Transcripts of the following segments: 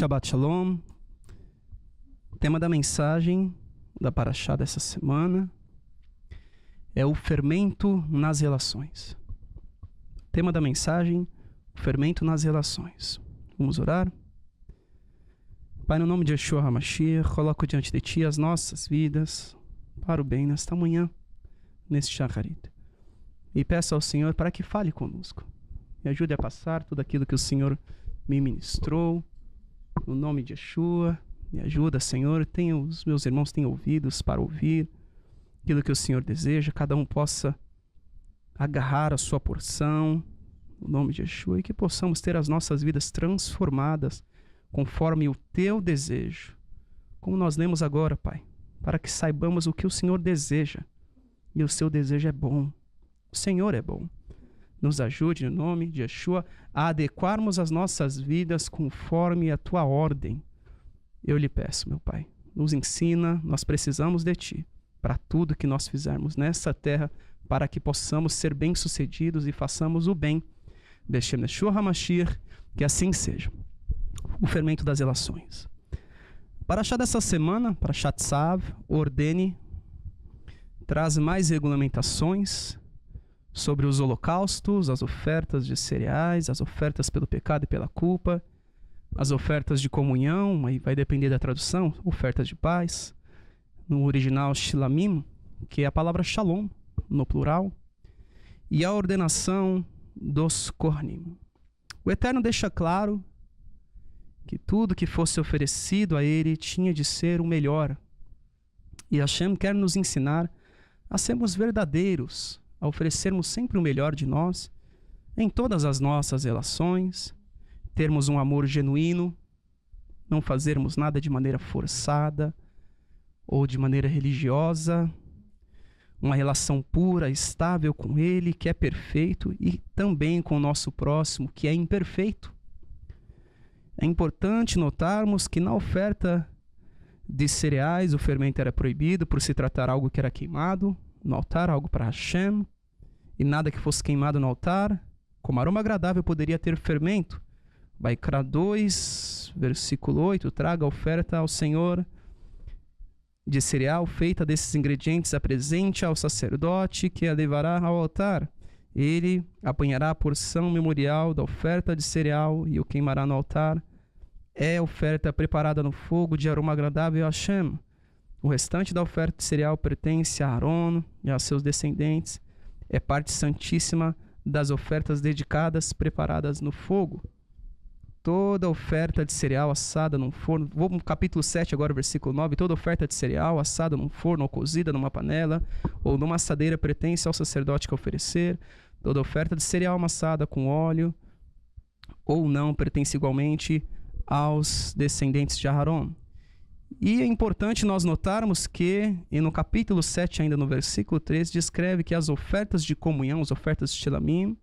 Shabbat Shalom. Tema da mensagem da Parashá dessa semana é o fermento nas relações. Tema da mensagem, o fermento nas relações. Vamos orar? Pai, no nome de Yeshua HaMashiach, coloco diante de Ti as nossas vidas para o bem nesta manhã, neste Shacharit. E peço ao Senhor para que fale conosco. Me ajude a passar tudo aquilo que o Senhor me ministrou. No nome de Yeshua, me ajuda, Senhor. Os meus irmãos têm ouvidos para ouvir aquilo que o Senhor deseja. Cada um possa agarrar a sua porção, no nome de Yeshua, e que possamos ter as nossas vidas transformadas conforme o Teu desejo. Como nós lemos agora, Pai, para que saibamos o que o Senhor deseja. E o Seu desejo é bom. O Senhor é bom. Nos ajude, no nome de Yeshua, a adequarmos as nossas vidas conforme a Tua ordem. Eu lhe peço, meu Pai, nos ensina, nós precisamos de Ti, para tudo que nós fizermos nessa terra, para que possamos ser bem-sucedidos e façamos o bem. Beshem Yeshua HaMashiach, que assim seja. O fermento das relações. Parashá dessa semana, Parashat Tzav, ordene, traz mais regulamentações sobre os holocaustos, as ofertas de cereais, as ofertas pelo pecado e pela culpa, as ofertas de comunhão, aí vai depender da tradução, ofertas de paz, no original shilamim, que é a palavra shalom, no plural, e a ordenação dos kohanim. O Eterno deixa claro que tudo que fosse oferecido a ele tinha de ser o melhor. E Hashem quer nos ensinar a sermos verdadeiros, a oferecermos sempre o melhor de nós, em todas as nossas relações, termos um amor genuíno, não fazermos nada de maneira forçada ou de maneira religiosa, uma relação pura, estável com Ele, que é perfeito, e também com o nosso próximo, que é imperfeito. É importante notarmos que na oferta de cereais o fermento era proibido por se tratar algo que era queimado no altar, algo para Hashem, e nada que fosse queimado no altar, como aroma agradável, poderia ter fermento. Vaikra 2, versículo 8, traga a oferta ao Senhor de cereal feita desses ingredientes, apresente ao sacerdote que a levará ao altar. Ele apanhará a porção memorial da oferta de cereal e o queimará no altar. É oferta preparada no fogo de aroma agradável a Hashem. O restante da oferta de cereal pertence a Aaron e a seus descendentes. É parte santíssima das ofertas dedicadas preparadas no fogo. Toda oferta de cereal assada num forno, vou no capítulo 7 agora, versículo 9, toda oferta de cereal assada num forno ou cozida numa panela ou numa assadeira pertence ao sacerdote que oferecer. Toda oferta de cereal amassada com óleo ou não pertence igualmente aos descendentes de Aaron. E é importante nós notarmos que, e no capítulo 7, ainda no versículo 13, descreve que as ofertas de comunhão, as ofertas de shilamim,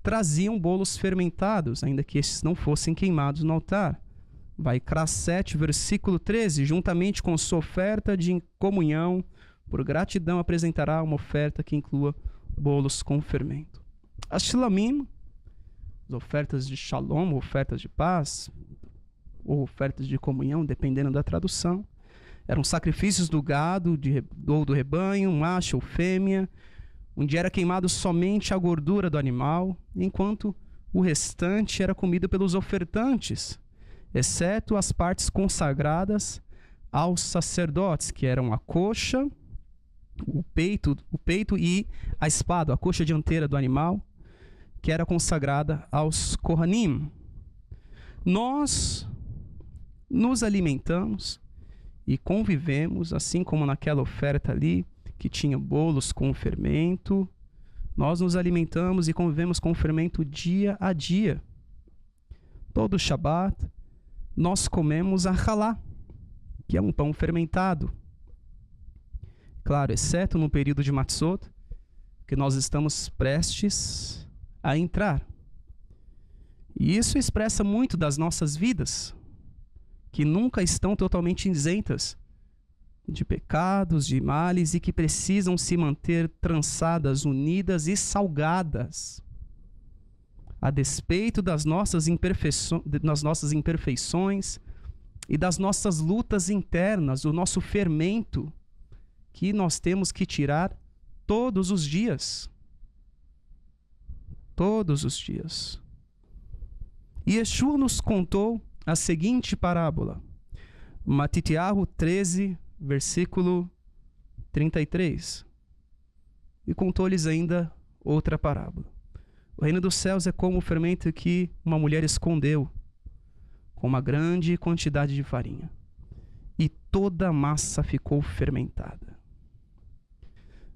traziam bolos fermentados, ainda que estes não fossem queimados no altar. Vaikra 7, versículo 13, juntamente com sua oferta de comunhão, por gratidão apresentará uma oferta que inclua bolos com fermento. As shilamim, as ofertas de shalom, ofertas de paz, ou ofertas de comunhão, dependendo da tradução, eram sacrifícios do gado ou do rebanho, macho ou fêmea, onde era queimado somente a gordura do animal, enquanto o restante era comido pelos ofertantes, exceto as partes consagradas aos sacerdotes, que eram a coxa, o peito e a espada, a coxa dianteira do animal, que era consagrada aos kohanim. Nós nos alimentamos e convivemos, assim como naquela oferta ali, que tinha bolos com fermento, nós nos alimentamos e convivemos com o fermento dia a dia. Todo Shabat, nós comemos a halá, que é um pão fermentado. Claro, exceto no período de Matzot, que nós estamos prestes a entrar. E isso expressa muito das nossas vidas, que nunca estão totalmente isentas de pecados, de males, e que precisam se manter trançadas, unidas e salgadas. a despeito das nossas imperfeições e das nossas lutas internas, do nosso fermento, que nós temos que tirar todos os dias. Todos os dias. E Yeshua nos contou a seguinte parábola. Matitiahu 13, versículo 33. E contou-lhes ainda outra parábola. O reino dos céus é como o fermento que uma mulher escondeu com uma grande quantidade de farinha. E toda a massa ficou fermentada.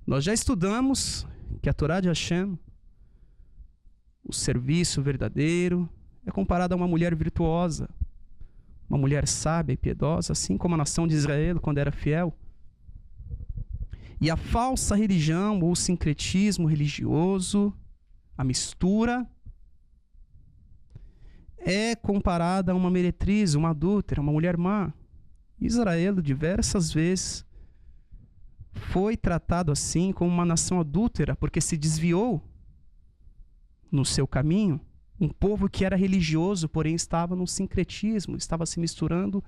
Nós já estudamos que a Torá de Hashem, o serviço verdadeiro, é comparado a uma mulher virtuosa, uma mulher sábia e piedosa, assim como a nação de Israel quando era fiel. E a falsa religião ou o sincretismo religioso, a mistura, é comparada a uma meretriz, uma adúltera, uma mulher má. Israel, diversas vezes, foi tratado assim como uma nação adúltera, porque se desviou no seu caminho. Um povo que era religioso, porém estava no sincretismo, estava se misturando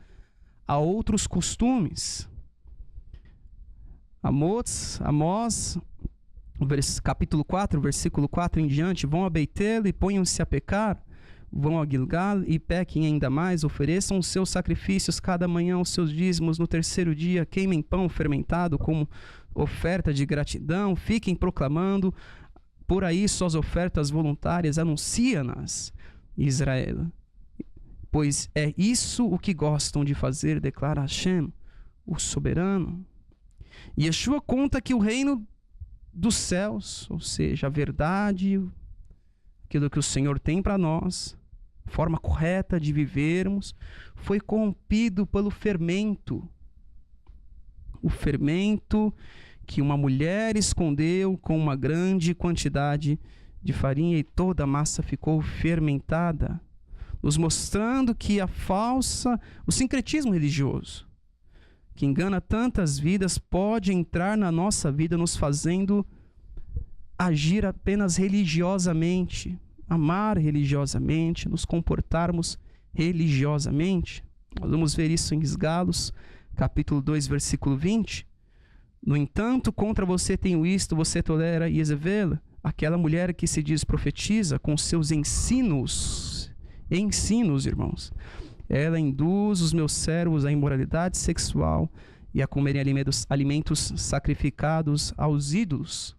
a outros costumes. Amós, capítulo 4, versículo 4 em diante, vão a Beitel e ponham-se a pecar, vão a Gilgal e pequem ainda mais, ofereçam os seus sacrifícios cada manhã, os seus dízimos, no terceiro dia queimem pão fermentado como oferta de gratidão, fiquem proclamando por aí suas ofertas voluntárias, anuncia-nas, Israel. Pois é isso o que gostam de fazer, declara Hashem, o soberano. E Yeshua conta que o reino dos céus, ou seja, a verdade, aquilo que o Senhor tem para nós, a forma correta de vivermos, foi corrompido pelo fermento. O fermento que uma mulher escondeu com uma grande quantidade de farinha e toda a massa ficou fermentada, nos mostrando que o sincretismo religioso, que engana tantas vidas, pode entrar na nossa vida nos fazendo agir apenas religiosamente, amar religiosamente, nos comportarmos religiosamente. Nós vamos ver isso em Esgalos, capítulo 2, versículo 20. No entanto, contra você tenho isto, você tolera Jezebel, aquela mulher que se diz profetiza, com seus ensinos, irmãos. Ela induz os meus servos à imoralidade sexual e a comerem alimentos sacrificados aos ídolos.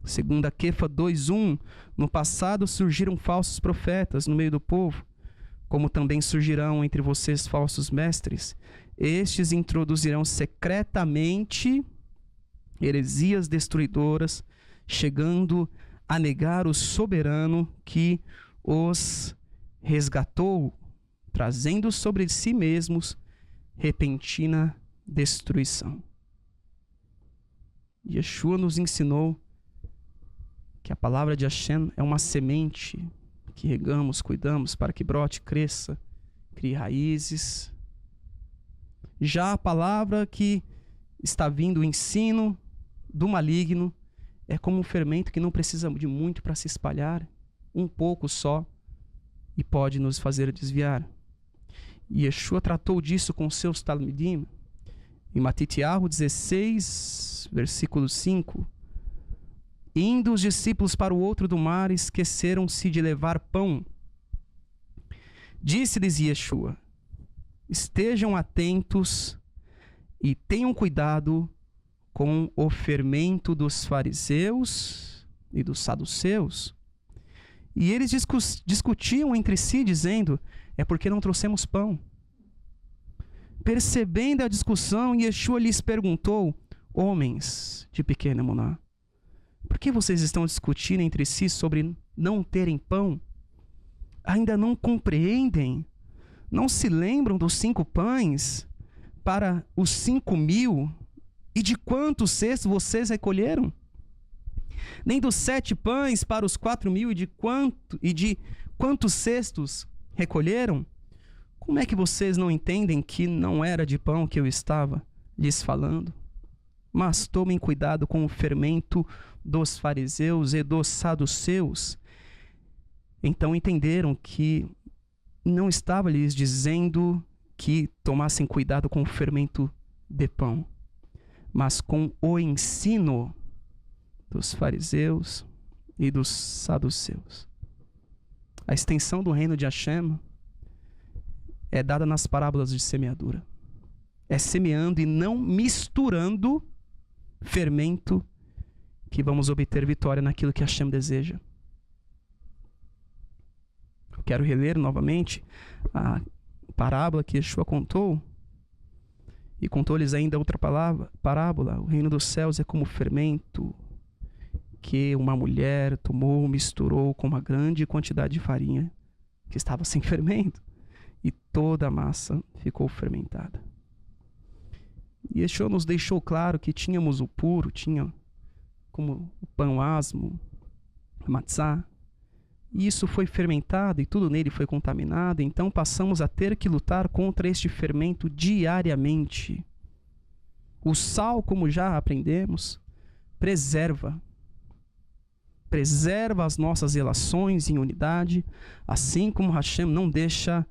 Segundo a Kefa 2:1, no passado surgiram falsos profetas no meio do povo, como também surgirão entre vocês falsos mestres. Estes introduzirão secretamente heresias destruidoras, chegando a negar o soberano que os resgatou, trazendo sobre si mesmos repentina destruição. Yeshua nos ensinou que a palavra de Hashem é uma semente que regamos, cuidamos para que brote, cresça, crie raízes. Já a palavra que está vindo, o ensino do maligno, é como um fermento que não precisa de muito para se espalhar, um pouco só, e pode nos fazer desviar. E Yeshua tratou disso com seus talmidim. Em Matitiahu 16, versículo 5. Indo os discípulos para o outro do mar, esqueceram-se de levar pão. Disse-lhes Yeshua: estejam atentos e tenham cuidado com o fermento dos fariseus e dos saduceus. E eles discutiam entre si, dizendo: é porque não trouxemos pão. Percebendo a discussão, Yeshua lhes perguntou: homens de pequena emuná, por que vocês estão discutindo entre si sobre não terem pão? Ainda não compreendem? Não se lembram dos 5 pães para os 5.000? E de quantos cestos vocês recolheram? Nem dos 7 pães para os 4.000 e de quantos cestos recolheram? Como é que vocês não entendem que não era de pão que eu estava lhes falando? Mas tomem cuidado com o fermento dos fariseus e dos saduceus. Então entenderam que não estava lhes dizendo que tomassem cuidado com o fermento de pão, mas com o ensino dos fariseus e dos saduceus. A extensão do reino de Hashem é dada nas parábolas de semeadura. É semeando e não misturando fermento que vamos obter vitória naquilo que Hashem deseja. Eu quero reler novamente a parábola que Yeshua contou, e contou-lhes ainda outra parábola. O reino dos céus é como fermento que uma mulher tomou, misturou com uma grande quantidade de farinha que estava sem fermento, e toda a massa ficou fermentada. E Yeshua nos deixou claro que tínhamos o puro, tinha como o pão asmo, a matzá, e isso foi fermentado e tudo nele foi contaminado, então passamos a ter que lutar contra este fermento diariamente. O sal, como já aprendemos, preserva as nossas relações em unidade, assim como Hashem não deixa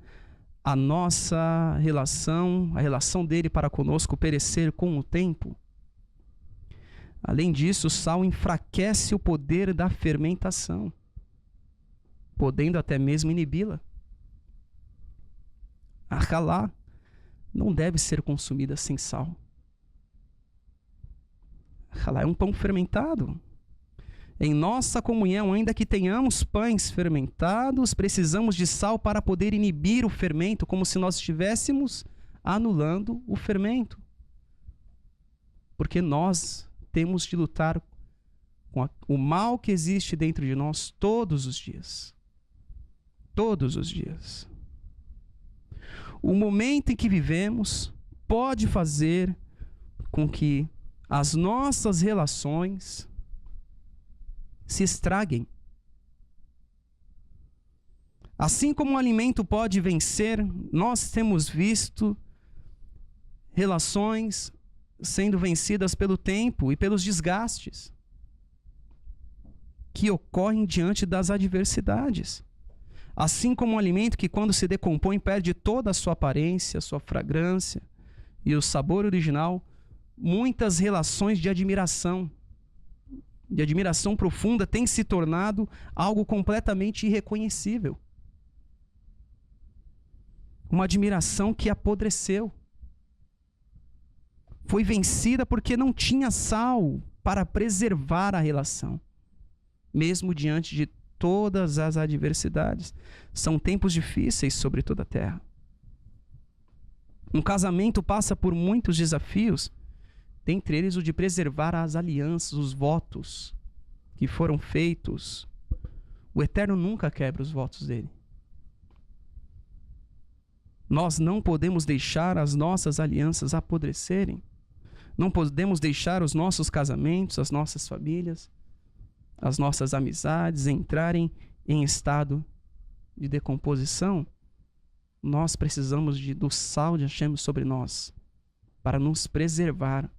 a nossa relação, a relação dele para conosco perecer com o tempo. Além disso, o sal enfraquece o poder da fermentação, podendo até mesmo inibi-la. A halá não deve ser consumida sem sal. A halá é um pão fermentado. Em nossa comunhão, ainda que tenhamos pães fermentados, precisamos de sal para poder inibir o fermento, como se nós estivéssemos anulando o fermento. Porque nós temos de lutar com o mal que existe dentro de nós todos os dias. Todos os dias. O momento em que vivemos pode fazer com que as nossas relações se estraguem. Assim como um alimento pode vencer, nós temos visto relações sendo vencidas pelo tempo e pelos desgastes que ocorrem diante das adversidades. Assim como um alimento que, quando se decompõe, perde toda a sua aparência, sua fragrância e o sabor original, muitas relações de admiração profunda têm se tornado algo completamente irreconhecível. Uma admiração que apodreceu. Foi vencida porque não tinha sal para preservar a relação, mesmo diante de todas as adversidades. São tempos difíceis sobre toda a terra. Um casamento passa por muitos desafios, dentre eles o de preservar as alianças, os votos que foram feitos. O Eterno nunca quebra os votos dele. Nós não podemos deixar as nossas alianças apodrecerem. Não podemos deixar os nossos casamentos, as nossas famílias, as nossas amizades entrarem em estado de decomposição. Nós precisamos do sal de Hashem sobre nós para nos preservar,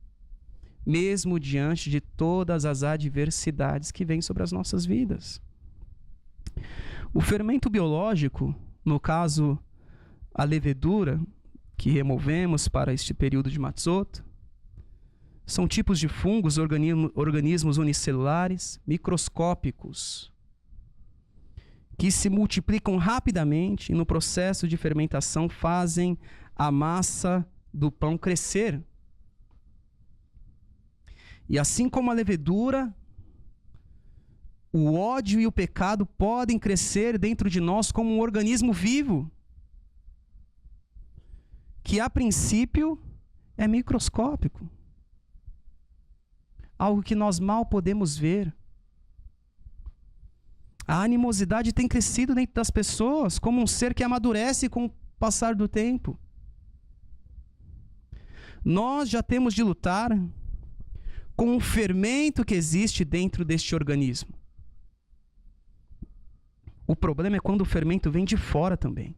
mesmo diante de todas as adversidades que vêm sobre as nossas vidas. O fermento biológico, no caso, a levedura, que removemos para este período de Matzot, são tipos de fungos, organismos unicelulares, microscópicos, que se multiplicam rapidamente e no processo de fermentação fazem a massa do pão crescer. E assim como a levedura, o ódio e o pecado podem crescer dentro de nós como um organismo vivo, que a princípio é microscópico. Algo que nós mal podemos ver. A animosidade tem crescido dentro das pessoas como um ser que amadurece com o passar do tempo. Nós já temos de lutar com o fermento que existe dentro deste organismo. O problema é quando o fermento vem de fora também.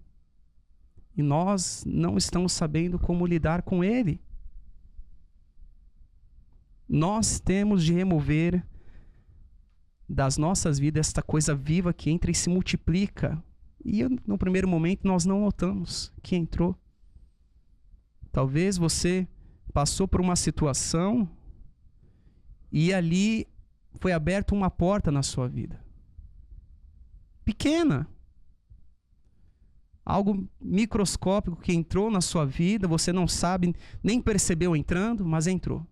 E nós não estamos sabendo como lidar com ele. Nós temos de remover das nossas vidas, esta coisa viva que entra e se multiplica. E no primeiro momento nós não notamos que entrou. Talvez você passou por uma situação e ali foi aberta uma porta na sua vida. Pequena. Algo microscópico que entrou na sua vida, você não sabe, nem percebeu entrando, mas entrou.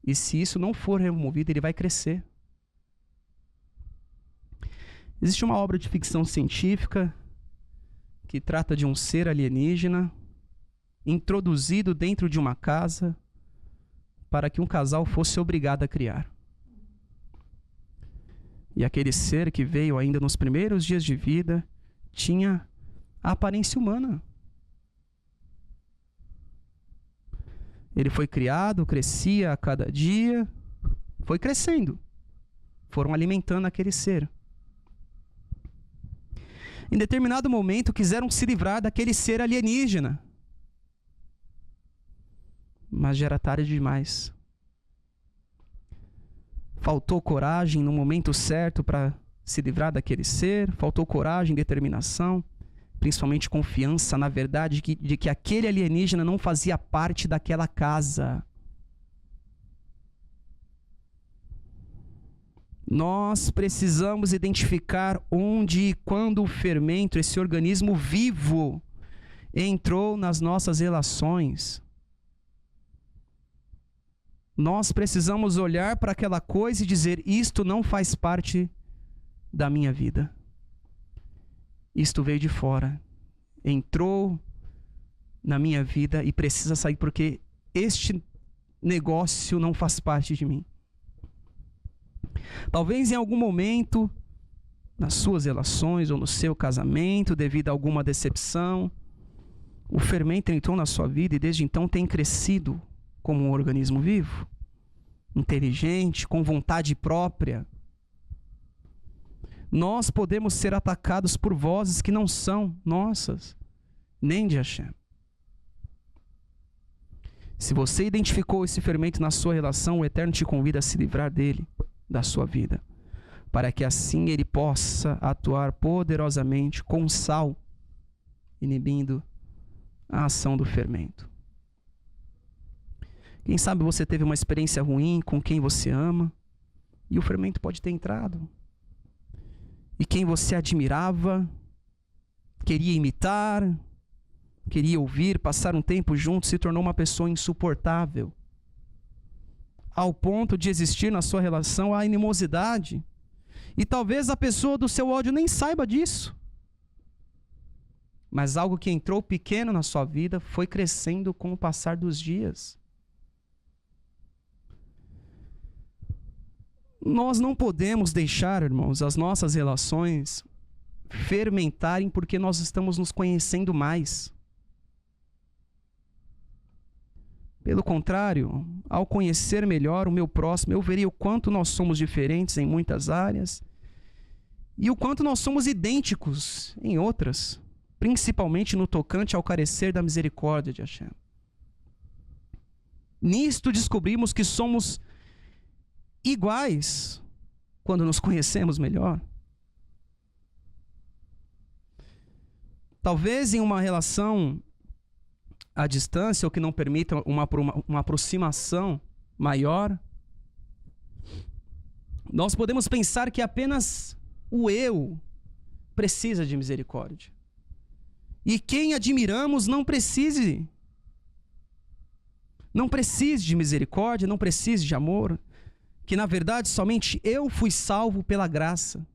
E se isso não for removido, ele vai crescer. Existe uma obra de ficção científica que trata de um ser alienígena introduzido dentro de uma casa para que um casal fosse obrigado a criar. E aquele ser que veio ainda nos primeiros dias de vida tinha a aparência humana. Ele foi criado, crescia a cada dia, foi crescendo. Foram alimentando aquele ser. Em determinado momento, quiseram se livrar daquele ser alienígena. Mas já era tarde demais. Faltou coragem no momento certo para se livrar daquele ser, faltou coragem, determinação, principalmente confiança na verdade de que aquele alienígena não fazia parte daquela casa. Nós precisamos identificar onde e quando o fermento, esse organismo vivo, entrou nas nossas relações. Nós precisamos olhar para aquela coisa e dizer: isto não faz parte da minha vida. Isto veio de fora, entrou na minha vida e precisa sair porque este negócio não faz parte de mim. Talvez em algum momento, nas suas relações ou no seu casamento, devido a alguma decepção, o fermento entrou na sua vida e desde então tem crescido como um organismo vivo, inteligente, com vontade própria. Nós podemos ser atacados por vozes que não são nossas, nem de Hashem. Se você identificou esse fermento na sua relação, o Eterno te convida a se livrar dele, da sua vida, para que assim ele possa atuar poderosamente com sal, inibindo a ação do fermento. Quem sabe você teve uma experiência ruim com quem você ama, e o fermento pode ter entrado. E quem você admirava, queria imitar, queria ouvir, passar um tempo junto, se tornou uma pessoa insuportável. Ao ponto de existir na sua relação a animosidade. E talvez a pessoa do seu ódio nem saiba disso. Mas algo que entrou pequeno na sua vida foi crescendo com o passar dos dias. Nós não podemos deixar, irmãos, as nossas relações fermentarem porque nós estamos nos conhecendo mais. Pelo contrário, ao conhecer melhor o meu próximo, eu veria o quanto nós somos diferentes em muitas áreas e o quanto nós somos idênticos em outras, principalmente no tocante ao carecer da misericórdia de Hashem. Nisto descobrimos que somos iguais quando nos conhecemos melhor. Talvez em uma relação à distância, ou que não permita uma aproximação maior, nós podemos pensar que apenas o eu precisa de misericórdia. E quem admiramos não precise de misericórdia, não precise de amor, que na verdade somente eu fui salvo pela graça.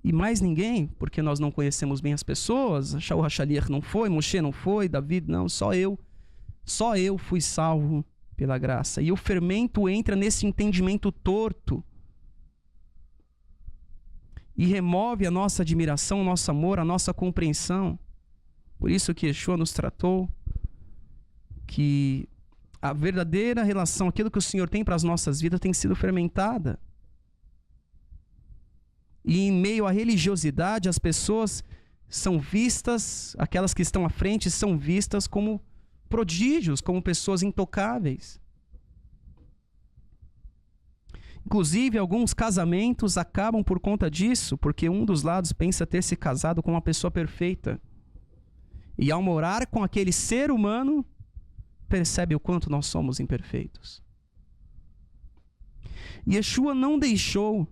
E mais ninguém, porque nós não conhecemos bem as pessoas. Shaul HaShaliach não foi, Moshe não foi, David não, só eu fui salvo pela graça. E o fermento entra nesse entendimento torto e remove a nossa admiração, o nosso amor, a nossa compreensão. Por isso que Yeshua nos tratou que a verdadeira relação, aquilo que o Senhor tem para as nossas vidas, tem sido fermentada. E em meio à religiosidade, as pessoas são vistas, aquelas que estão à frente, são vistas como prodígios, como pessoas intocáveis. Inclusive, alguns casamentos acabam por conta disso, porque um dos lados pensa ter se casado com uma pessoa perfeita. E ao morar com aquele ser humano, percebe o quanto nós somos imperfeitos. Yeshua não deixou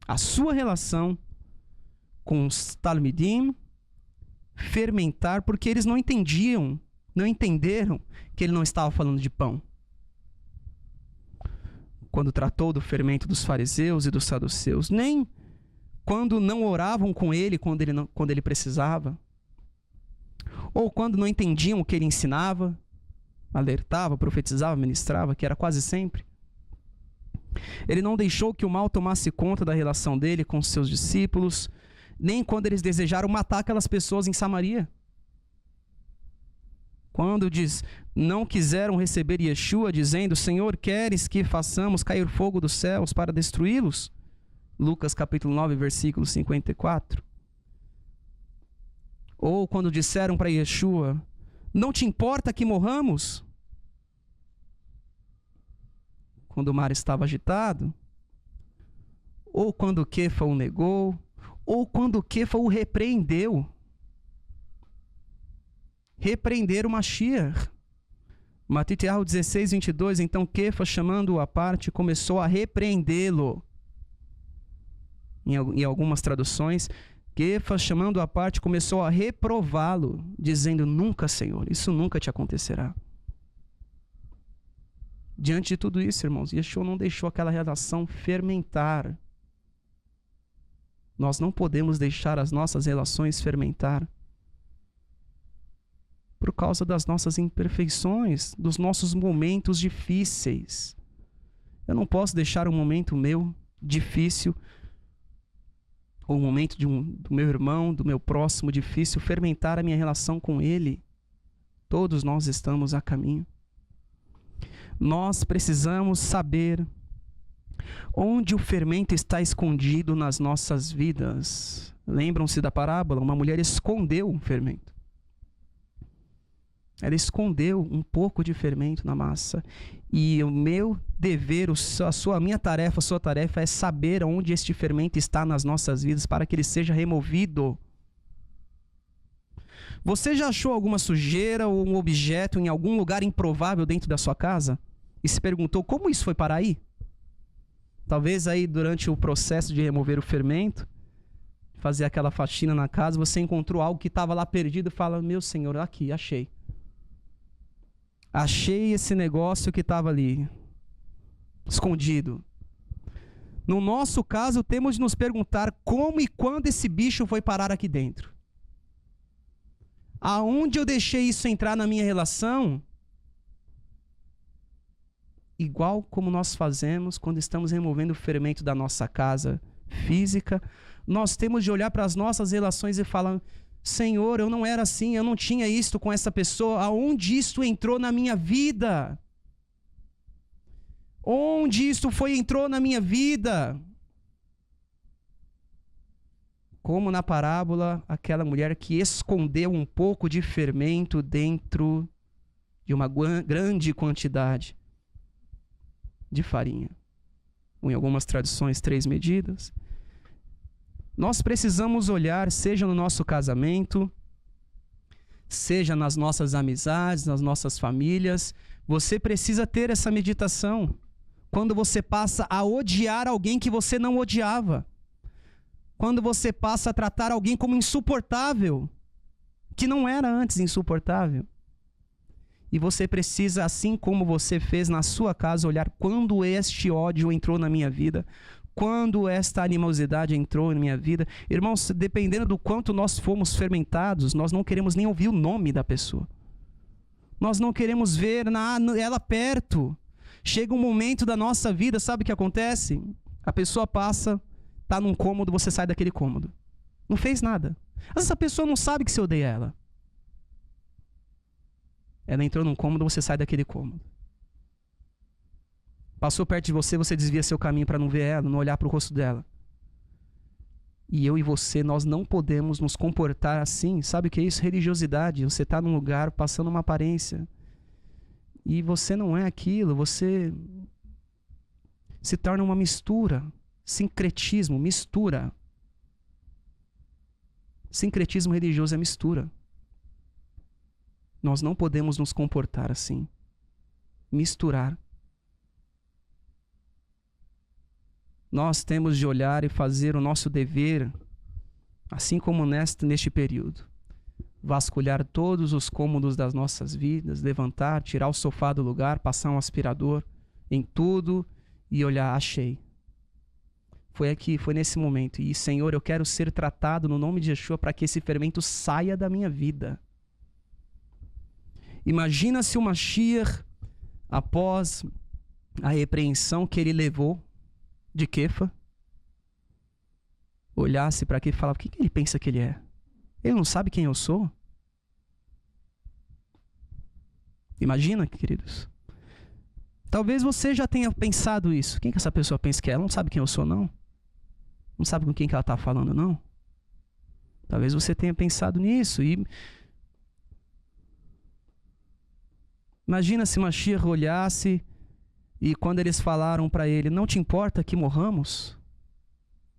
a sua relação com os Talmidim fermentar, porque eles não entenderam que ele não estava falando de pão. Quando tratou do fermento dos fariseus e dos saduceus, nem quando não oravam com ele quando ele precisava, ou quando não entendiam o que ele ensinava, alertava, profetizava, ministrava, que era quase sempre. Ele não deixou que o mal tomasse conta da relação dele com os seus discípulos, nem quando eles desejaram matar aquelas pessoas em Samaria. Quando não quiseram receber Yeshua, dizendo: Senhor, queres que façamos cair fogo dos céus para destruí-los? Lucas capítulo 9, versículo 54. Ou quando disseram para Yeshua: não te importa que morramos? Quando o mar estava agitado? Ou quando Kefa o negou? Ou quando Kefa o repreendeu? Repreender o Mashiach. Matitiahu 16, 22. Então Kefa, chamando-o à parte, começou a repreendê-lo. Em algumas traduções, Kefa, chamando-o à parte, começou a reprová-lo, dizendo: nunca, Senhor, isso nunca te acontecerá. Diante de tudo isso, irmãos, Yeshua não deixou aquela relação fermentar. Nós não podemos deixar as nossas relações fermentar por causa das nossas imperfeições, dos nossos momentos difíceis. Eu não posso deixar um momento meu difícil, ou um momento do meu irmão, do meu próximo difícil, fermentar a minha relação com ele. Todos nós estamos a caminho. Nós precisamos saber onde o fermento está escondido nas nossas vidas. Lembram-se da parábola? Uma mulher escondeu um fermento. Ela escondeu um pouco de fermento na massa. E o meu dever, a minha tarefa, a sua tarefa é saber onde este fermento está nas nossas vidas para que ele seja removido. Você já achou alguma sujeira ou um objeto em algum lugar improvável dentro da sua casa? E se perguntou como isso foi parar aí? Talvez aí durante o processo de remover o fermento, fazer aquela faxina na casa, você encontrou algo que estava lá perdido e fala: meu Senhor, aqui, achei. Achei esse negócio que estava ali, escondido. No nosso caso, temos de nos perguntar como e quando esse bicho foi parar aqui dentro. Aonde eu deixei isso entrar na minha relação? Igual como nós fazemos quando estamos removendo o fermento da nossa casa física, nós temos de olhar para as nossas relações e falar: Senhor, eu não era assim, eu não tinha isto com essa pessoa. Aonde isto entrou na minha vida? Onde isto entrou na minha vida? Como na parábola, aquela mulher que escondeu um pouco de fermento dentro de uma grande quantidade de farinha. Ou em algumas tradições, 3 medidas. Nós precisamos olhar, seja no nosso casamento, seja nas nossas amizades, nas nossas famílias. Você precisa ter essa meditação. Quando você passa a odiar alguém que você não odiava. Quando você passa a tratar alguém como insuportável, que não era antes insuportável. E você precisa, assim como você fez na sua casa, olhar quando este ódio entrou na minha vida, quando esta animosidade entrou na minha vida. Irmãos, dependendo do quanto nós fomos fermentados, nós não queremos nem ouvir o nome da pessoa. Nós não queremos ver ela perto. Chega um momento da nossa vida, sabe o que acontece? A pessoa passa, está num cômodo, você sai daquele cômodo. Não fez nada. Mas essa pessoa não sabe que você odeia ela. Ela entrou num cômodo, você sai daquele cômodo. Passou perto de você, você desvia seu caminho para não ver ela, não olhar para o rosto dela. E eu e você, nós não podemos nos comportar assim. Sabe o que é isso? Religiosidade. Você está num lugar passando uma aparência. E você não é aquilo, você se torna uma mistura, sincretismo, mistura. Sincretismo religioso é mistura. Nós não podemos nos comportar assim. Misturar. Nós temos de olhar e fazer o nosso dever, assim como neste período. Vasculhar todos os cômodos das nossas vidas, levantar, tirar o sofá do lugar, passar um aspirador em tudo e olhar, achei. Foi aqui, foi nesse momento. E, Senhor, eu quero ser tratado no nome de Yeshua para que esse fermento saia da minha vida. Imagina se o Mashiach, após a repreensão que ele levou de Kefa, olhasse para aqui e falava, o que ele pensa que ele é? Ele não sabe quem eu sou? Imagina, queridos. Talvez você já tenha pensado isso. Quem que essa pessoa pensa que é? Ela não sabe quem eu sou, não? Não sabe com quem que ela está falando, não? Talvez você tenha pensado nisso. E imagina se Mashiach olhasse e quando eles falaram para ele, não te importa que morramos?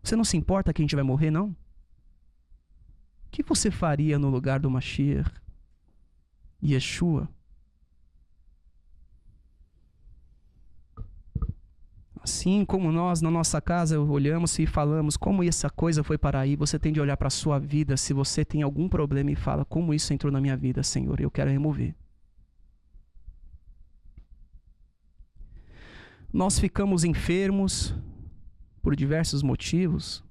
Você não se importa que a gente vai morrer, não? O que você faria no lugar do Mashiach? Yeshua? Assim como nós, na nossa casa, olhamos e falamos como essa coisa foi para aí, você tem de olhar para a sua vida, se você tem algum problema e fala, como isso entrou na minha vida, Senhor, eu quero remover. Nós ficamos enfermos por diversos motivos.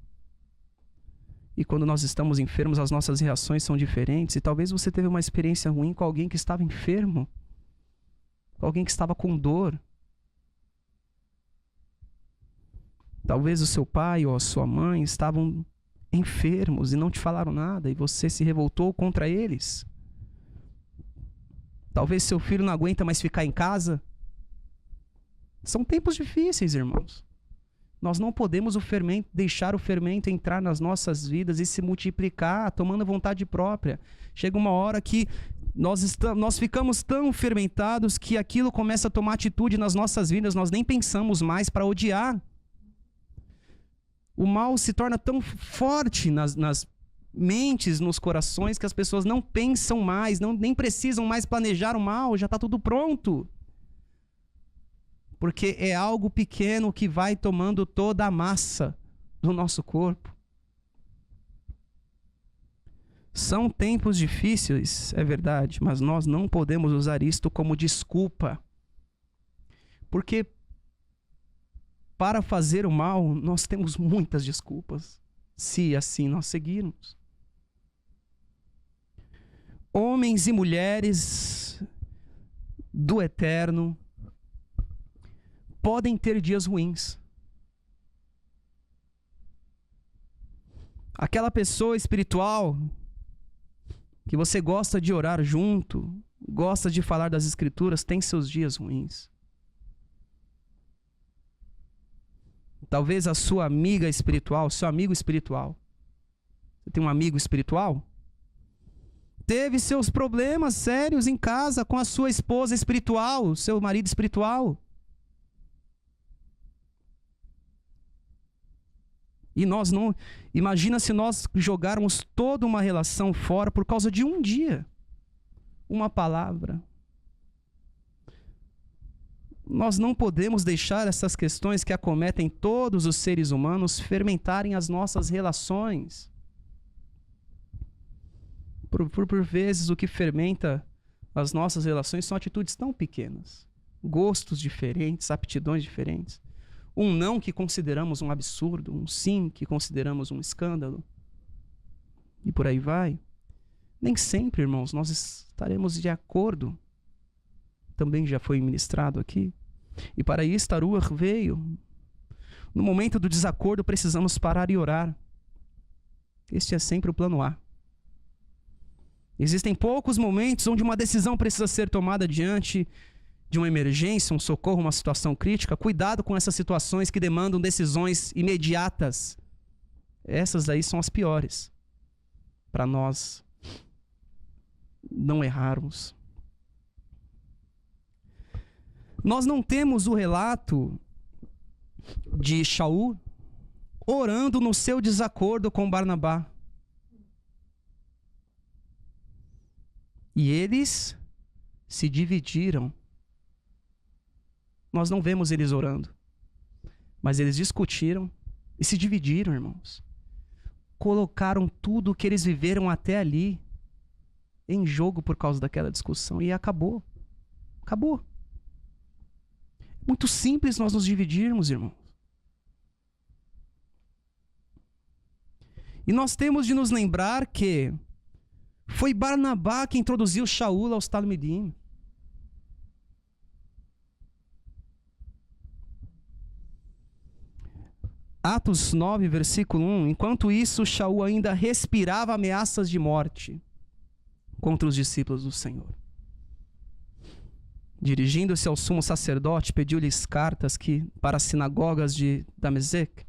E quando nós estamos enfermos, as nossas reações são diferentes. E talvez você teve uma experiência ruim com alguém que estava enfermo. Alguém que estava com dor. Talvez o seu pai ou a sua mãe estavam enfermos e não te falaram nada. E você se revoltou contra eles. Talvez seu filho não aguenta mais ficar em casa. São tempos difíceis, irmãos. Nós não podemos deixar o fermento entrar nas nossas vidas e se multiplicar, tomando vontade própria. Chega uma hora que nós ficamos tão fermentados que aquilo começa a tomar atitude nas nossas vidas, nós nem pensamos mais para odiar. O mal se torna tão forte nas mentes, nos corações, que as pessoas não pensam mais, nem precisam mais planejar o mal, já está tudo pronto. Porque é algo pequeno que vai tomando toda a massa do nosso corpo. São tempos difíceis, é verdade, mas nós não podemos usar isto como desculpa. Porque para fazer o mal, nós temos muitas desculpas, se assim nós seguirmos. Homens e mulheres do Eterno podem ter dias ruins. Aquela pessoa espiritual que você gosta de orar junto, gosta de falar das Escrituras, tem seus dias ruins. Talvez a sua amiga espiritual, seu amigo espiritual. Você tem um amigo espiritual? Teve seus problemas sérios em casa com a sua esposa espiritual, seu marido espiritual. E nós não... Imagina se nós jogarmos toda uma relação fora por causa de um dia. Uma palavra. Nós não podemos deixar essas questões que acometem todos os seres humanos fermentarem as nossas relações. Por vezes, o que fermenta as nossas relações são atitudes tão pequenas. Gostos diferentes, aptidões diferentes. Um não que consideramos um absurdo, um sim que consideramos um escândalo. E por aí vai. Nem sempre, irmãos, nós estaremos de acordo. Também já foi ministrado aqui. E para isso a Ruach veio. No momento do desacordo precisamos parar e orar. Este é sempre o plano A. Existem poucos momentos onde uma decisão precisa ser tomada diante de uma emergência, um socorro, uma situação crítica. Cuidado com essas situações que demandam decisões imediatas. Essas aí são as piores. Para nós não errarmos. Nós não temos o relato de Shaul, orando no seu desacordo com Barnabá. E eles se dividiram. Nós não vemos eles orando, mas eles discutiram e se dividiram, irmãos. Colocaram tudo o que eles viveram até ali em jogo por causa daquela discussão. E acabou. Acabou. Muito simples nós nos dividirmos, irmãos. E nós temos de nos lembrar que foi Barnabá que introduziu Shaul aos Talmidim. Atos 9, versículo 1. Enquanto isso, Shaul ainda respirava ameaças de morte contra os discípulos do Senhor. Dirigindo-se ao sumo sacerdote, pediu-lhes cartas para as sinagogas de Dameseque,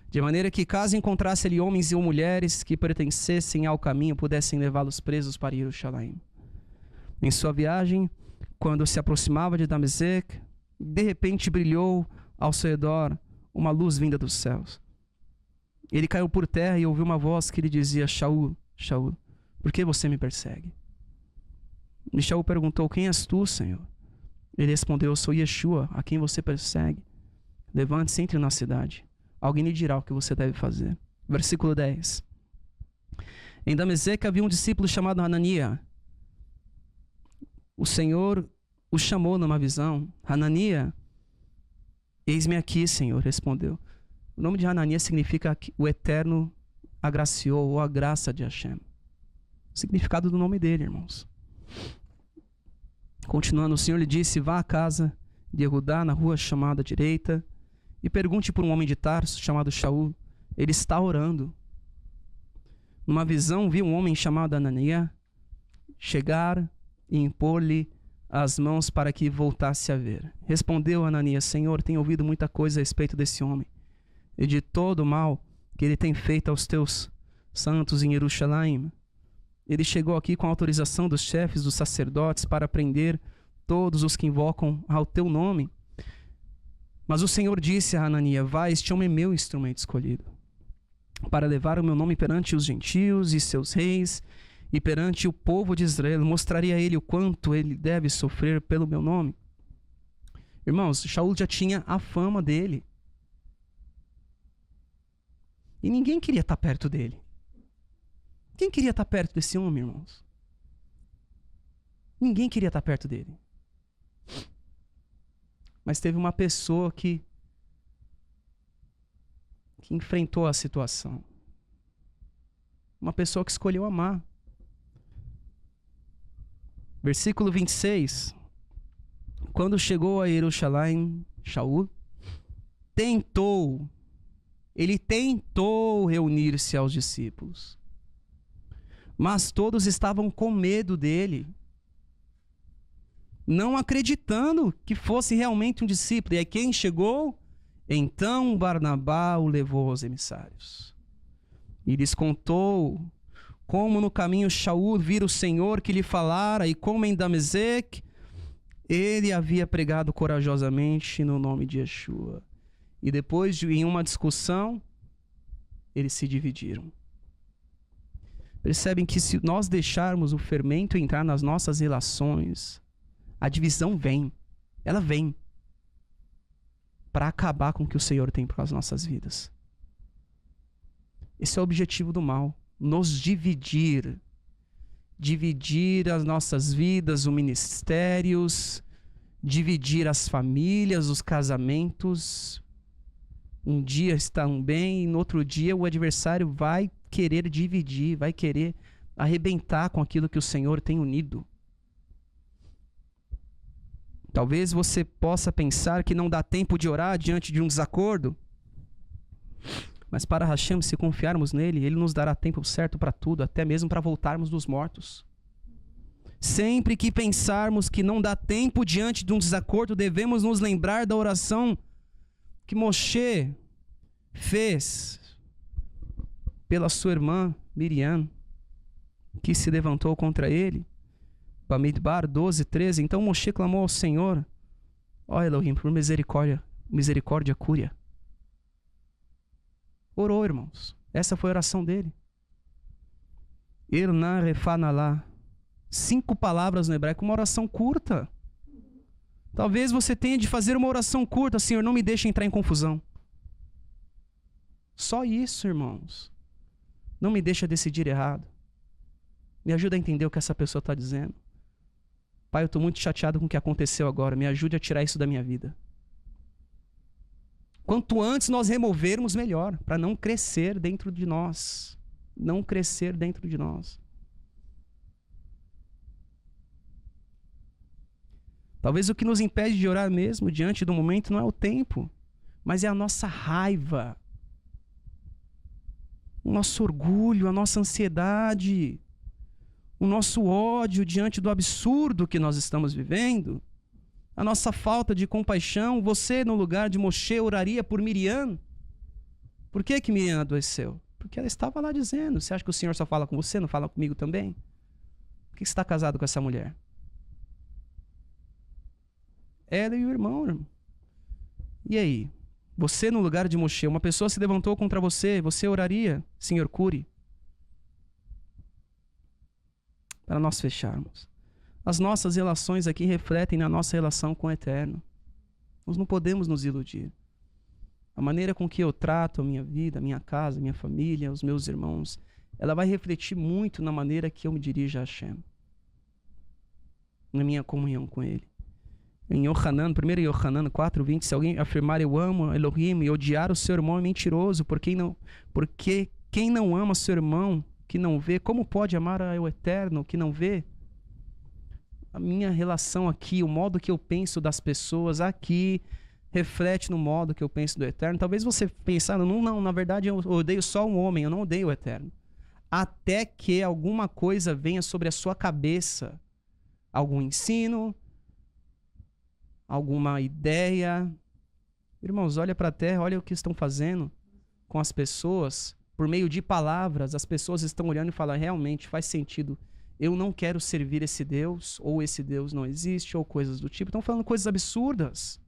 de maneira que, caso encontrasse ali homens ou mulheres que pertencessem ao caminho, pudessem levá-los presos para Jerusalém. Em sua viagem, quando se aproximava de Dameseque, de repente brilhou ao seu redor uma luz vinda dos céus. Ele caiu por terra e ouviu uma voz que lhe dizia: Shaul, Shaul, por que você me persegue? E Shaul perguntou: quem és tu, Senhor? Ele respondeu: eu sou Yeshua, a quem você persegue. Levante-se e entre na cidade. Alguém lhe dirá o que você deve fazer. Versículo 10. Em Dameseque havia um discípulo chamado Hanania. O Senhor o chamou numa visão. Hanania, eis-me aqui, Senhor, respondeu. O nome de Hanania significa o Eterno agraciou, ou a graça de Hashem. O significado do nome dele, irmãos. Continuando, o Senhor lhe disse: vá à casa de Yehudá, na rua chamada direita, e pergunte por um homem de Tarso chamado Shaul. Ele está orando. Numa visão, viu um homem chamado Hanania chegar e impor-lhe as mãos para que voltasse a ver. Respondeu Hananias: Senhor, tenho ouvido muita coisa a respeito desse homem e de todo o mal que ele tem feito aos teus santos em Jerusalém. Ele chegou aqui com a autorização dos chefes dos sacerdotes para prender todos os que invocam ao teu nome. Mas o Senhor disse a Hananias: vá, este homem é meu instrumento escolhido para levar o meu nome perante os gentios e seus reis e perante o povo de Israel. Mostraria a ele o quanto ele deve sofrer pelo meu nome. Irmãos, Shaul já tinha a fama dele. E ninguém queria estar perto dele. Quem queria estar perto desse homem, irmãos? Ninguém queria estar perto dele. Mas teve uma pessoa que enfrentou a situação. Uma pessoa que escolheu amar. Versículo 26. Quando chegou a Jerusalém, Shaul ele tentou reunir-se aos discípulos. Mas todos estavam com medo dele, não acreditando que fosse realmente um discípulo. E aí quem chegou? Então Barnabá o levou aos emissários. E lhes contou como no caminho Shaul vira o Senhor que lhe falara, e como em Dameseque ele havia pregado corajosamente no nome de Yeshua. E depois, em uma discussão, eles se dividiram. Percebem que se nós deixarmos o fermento entrar nas nossas relações, a divisão vem. Ela vem para acabar com o que o Senhor tem para as nossas vidas. Esse é o objetivo do mal. Nos dividir. Dividir as nossas vidas, os ministérios, dividir as famílias, os casamentos. Um dia estão bem e no outro dia o adversário vai querer dividir, vai querer arrebentar com aquilo que o Senhor tem unido. Talvez você possa pensar que não dá tempo de orar diante de um desacordo, mas para Hashem, se confiarmos nele, ele nos dará tempo certo para tudo, até mesmo para voltarmos dos mortos. Sempre que pensarmos que não dá tempo diante de um desacordo, devemos nos lembrar da oração que Moshe fez pela sua irmã Miriam, que se levantou contra ele. Bamidbar 12:13. Então Moshe clamou ao Senhor: ó Elohim, por misericórdia, cúria. Orou, irmãos. Essa foi a oração dele. Irna refanalá. 5 palavras no hebraico, uma oração curta. Talvez você tenha de fazer uma oração curta. Senhor, não me deixe entrar em confusão. Só isso, irmãos. Não me deixa decidir errado. Me ajuda a entender o que essa pessoa está dizendo. Pai, eu estou muito chateado com o que aconteceu agora. Me ajude a tirar isso da minha vida. Quanto antes nós removermos, melhor. Para não crescer dentro de nós. Não crescer dentro de nós. Talvez o que nos impede de orar mesmo diante do momento não é o tempo, mas é a nossa raiva. O nosso orgulho, a nossa ansiedade, o nosso ódio diante do absurdo que nós estamos vivendo, a nossa falta de compaixão. Você, no lugar de Moshe, oraria por Miriam. Por que que Miriam adoeceu? Porque ela estava lá dizendo: você acha que o Senhor só fala com você, não fala comigo também? Por que você está casado com essa mulher? Ela e o irmão. E aí? Você, no lugar de Moshe, uma pessoa se levantou contra você, você oraria, Senhor, cure? Para nós fecharmos. As nossas relações aqui refletem na nossa relação com o Eterno. Nós não podemos nos iludir. A maneira com que eu trato a minha vida, a minha casa, a minha família, os meus irmãos, ela vai refletir muito na maneira que eu me dirijo a Hashem. Na minha comunhão com Ele. Em Yohanan, 1 Yohanan 4:20, se alguém afirmar eu amo Elohim e odiar o seu irmão é mentiroso, porque quem não ama seu irmão que não vê, como pode amar o Eterno que não vê? A minha relação aqui, o modo que eu penso das pessoas aqui, reflete no modo que eu penso do Eterno. Talvez você pense, não, na verdade eu odeio só um homem, eu não odeio o Eterno. Até que alguma coisa venha sobre a sua cabeça, algum ensino, alguma ideia. Irmãos, olha para a terra, olha o que estão fazendo com as pessoas. Por meio de palavras, as pessoas estão olhando e falando, realmente faz sentido. Eu não quero servir esse Deus, ou esse Deus não existe, ou coisas do tipo. Estão falando coisas absurdas.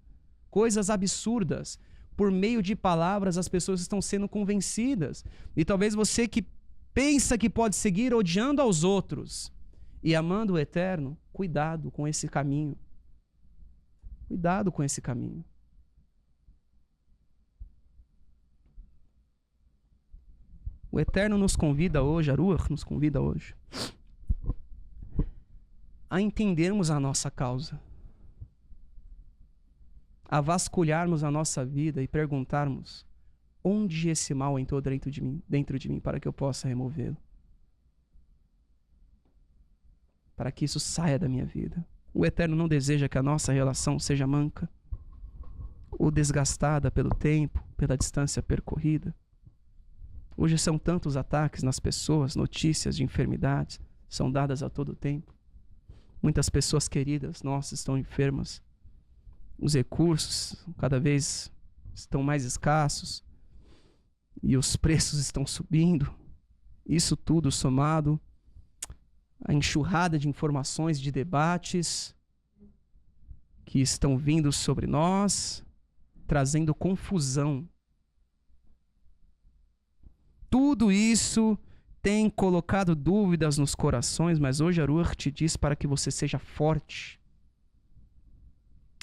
Coisas absurdas. Por meio de palavras, as pessoas estão sendo convencidas. E talvez você que pensa que pode seguir odiando aos outros e amando o Eterno, cuidado com esse caminho. Cuidado com esse caminho. O Eterno nos convida hoje, a Ruach nos convida hoje, a entendermos a nossa causa, a vasculharmos a nossa vida e perguntarmos onde esse mal entrou dentro de mim para que eu possa removê-lo, para que isso saia da minha vida. O Eterno não deseja que a nossa relação seja manca ou desgastada pelo tempo, pela distância percorrida. Hoje são tantos ataques nas pessoas, notícias de enfermidades são dadas a todo tempo. Muitas pessoas queridas nossas estão enfermas. Os recursos cada vez estão mais escassos e os preços estão subindo. Isso tudo somado à enxurrada de informações, de debates que estão vindo sobre nós, trazendo confusão. Tudo isso tem colocado dúvidas nos corações, mas hoje a Ruach te diz para que você seja forte.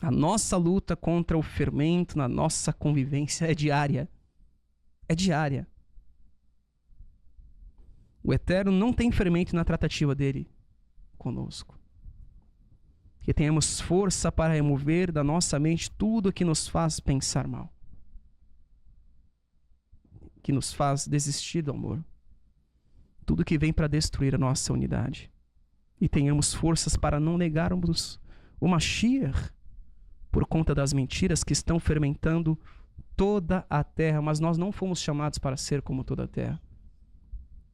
A nossa luta contra o fermento na nossa convivência é diária. É diária. O Eterno não tem fermento na tratativa dele conosco. Que tenhamos força para remover da nossa mente tudo que nos faz pensar mal. Que nos faz desistir do amor. Tudo que vem para destruir a nossa unidade. E tenhamos forças para não negarmos o Mashiach por conta das mentiras que estão fermentando toda a terra. Mas nós não fomos chamados para ser como toda a terra.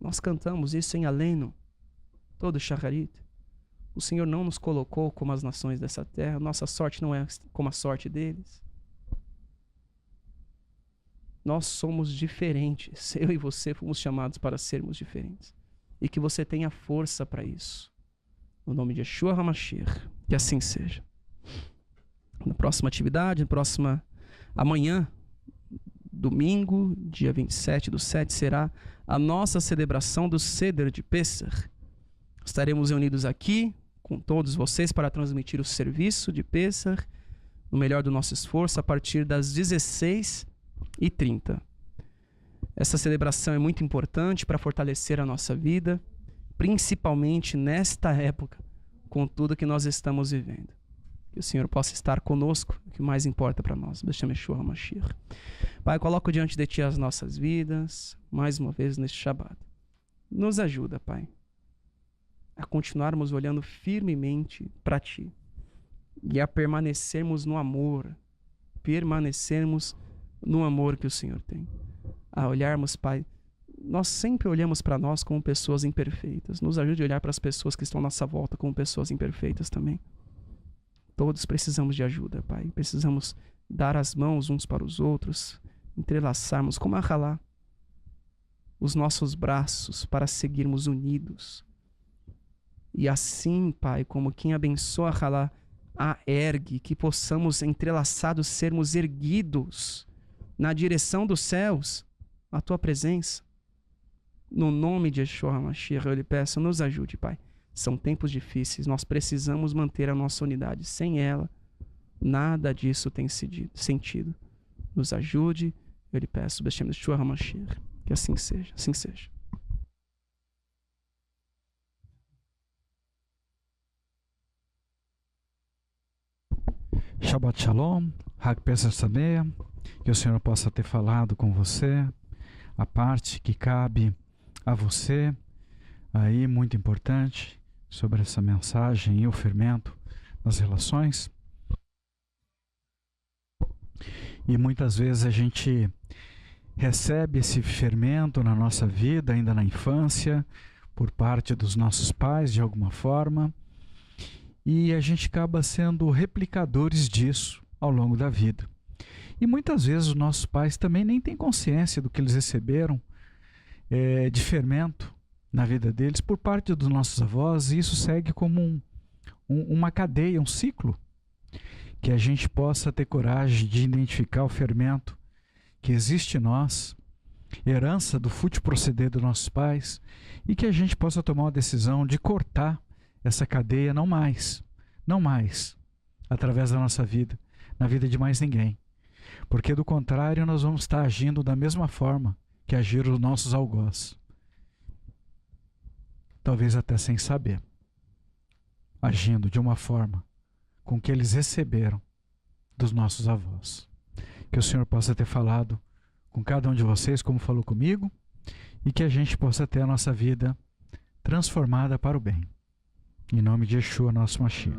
Nós cantamos isso em Aleno, todo Shacharit. O Senhor não nos colocou como as nações dessa terra. Nossa sorte não é como a sorte deles. Nós somos diferentes. Eu e você fomos chamados para sermos diferentes. E que você tenha força para isso. No nome de Yeshua HaMashiach. Que assim seja. Na próxima atividade, amanhã, domingo, dia 27/7, será a nossa celebração do Seder de Pêssar. Estaremos reunidos aqui com todos vocês para transmitir o serviço de Pêssar, no melhor do nosso esforço, a partir das 16h30. Essa celebração é muito importante para fortalecer a nossa vida, principalmente nesta época, com tudo que nós estamos vivendo. Que o Senhor possa estar conosco, o que mais importa para nós. B'Shem Yeshua HaMashiach. Pai, coloco diante de Ti as nossas vidas, mais uma vez neste Shabbat. Nos ajuda, Pai, a continuarmos olhando firmemente para Ti e a permanecermos no amor, que o Senhor tem. A olharmos, Pai, nós sempre olhamos para nós como pessoas imperfeitas. Nos ajude a olhar para as pessoas que estão à nossa volta como pessoas imperfeitas também. Todos precisamos de ajuda, Pai. Precisamos dar as mãos uns para os outros, entrelaçarmos, como a Halá, os nossos braços para seguirmos unidos. E assim, Pai, como quem abençoa a Halá, a ergue, que possamos, entrelaçados, sermos erguidos na direção dos céus, a Tua presença. No nome de Yeshua HaMashiach, eu lhe peço, nos ajude, Pai. São tempos difíceis, nós precisamos manter a nossa unidade. Sem ela, nada disso tem sentido. Nos ajude, eu lhe peço, B'Shem Yeshua HaMashiach. Que assim seja, assim seja. Shabbat Shalom, Hag Pesach Sameach, que o Senhor possa ter falado com você, a parte que cabe a você, aí muito importante, sobre essa mensagem e o fermento nas relações. E muitas vezes a gente recebe esse fermento na nossa vida, ainda na infância, por parte dos nossos pais, de alguma forma, e a gente acaba sendo replicadores disso ao longo da vida. E muitas vezes os nossos pais também nem têm consciência do que eles receberam de fermento na vida deles por parte dos nossos avós, e isso segue como uma cadeia, um ciclo, que a gente possa ter coragem de identificar o fermento que existe em nós, herança do fútil proceder dos nossos pais, e que a gente possa tomar uma decisão de cortar essa cadeia não mais, através da nossa vida, na vida de mais ninguém. Porque do contrário nós vamos estar agindo da mesma forma que agiram os nossos algozes. Talvez até sem saber, agindo de uma forma com que eles receberam dos nossos avós. Que o Senhor possa ter falado com cada um de vocês, como falou comigo, e que a gente possa ter a nossa vida transformada para o bem. Em nome de Yeshua, nosso Mashiach.